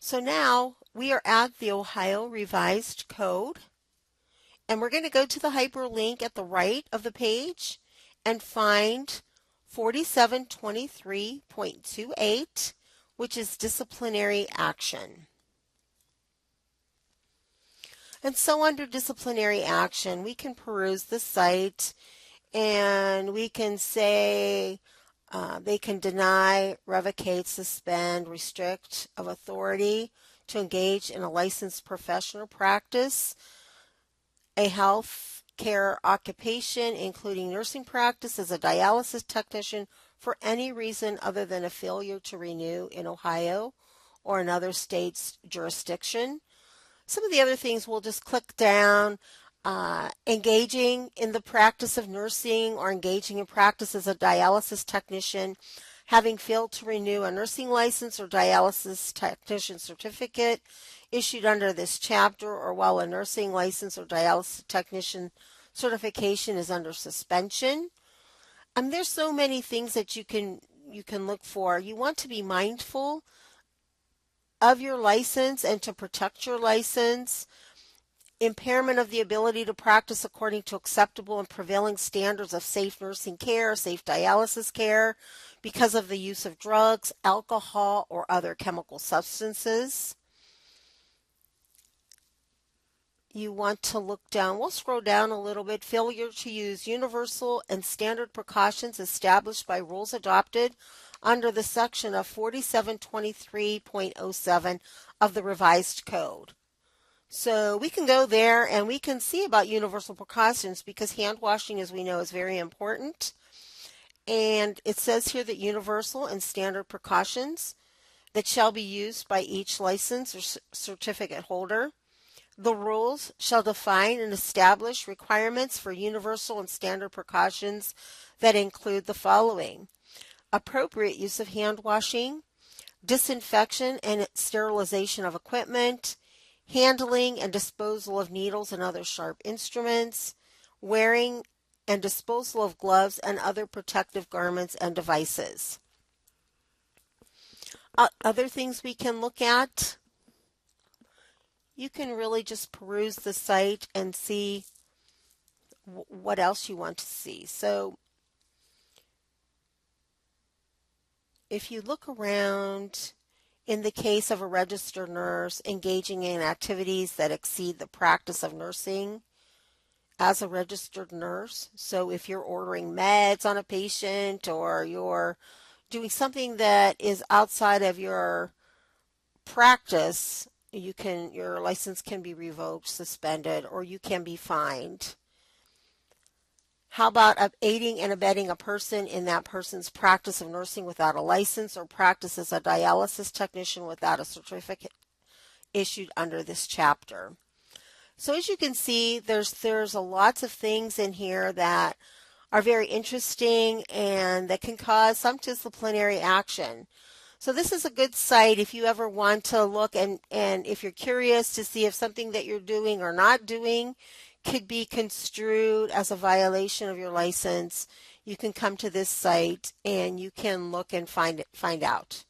So now we are at the Ohio Revised Code, and we're going to go to the hyperlink at the right of the page and find 4723.28, which is disciplinary action. And so under disciplinary action, we can peruse the site and we can say they can deny, revocate, suspend, restrict of authority to engage in a licensed professional practice, a health care occupation, including nursing practice as a dialysis technician for any reason other than a failure to renew in Ohio or another state's jurisdiction. Some of the other things, we'll just click down. Engaging in the practice of nursing or engaging in practice as a dialysis technician, having failed to renew a nursing license or dialysis technician certificate issued under this chapter, or while a nursing license or dialysis technician certification is under suspension. There's so many things that you can look for. You want to be mindful of your license and to protect your license. Impairment of the ability to practice according to acceptable and prevailing standards of safe nursing care, safe dialysis care, because of the use of drugs, alcohol, or other chemical substances. You want to look down, we'll scroll down a little bit, failure to use universal and standard precautions established by rules adopted under the section of 4723.07 of the Revised Code. So we can go there and we can see about universal precautions, because hand washing, as we know, is very important. And it says here that universal and standard precautions that shall be used by each license or certificate holder. The rules shall define and establish requirements for universal and standard precautions that include the following: appropriate use of hand washing, disinfection and sterilization of equipment, handling and disposal of needles and other sharp instruments, wearing and disposal of gloves and other protective garments and devices. Other things we can look at, you can really just peruse the site and see what else you want to see. So if you look around, in the case of a registered nurse engaging in activities that exceed the practice of nursing as a registered nurse, so if you're ordering meds on a patient or you're doing something that is outside of your practice, your license can be revoked, suspended, or you can be fined. How about aiding and abetting a person in that person's practice of nursing without a license, or practice as a dialysis technician without a certificate issued under this chapter? So as you can see, there's lots of things in here that are very interesting and that can cause some disciplinary action. So this is a good site if you ever want to look and if you're curious to see if something that you're doing or not doing could be construed as a violation of your license. You can come to this site and you can look and find out.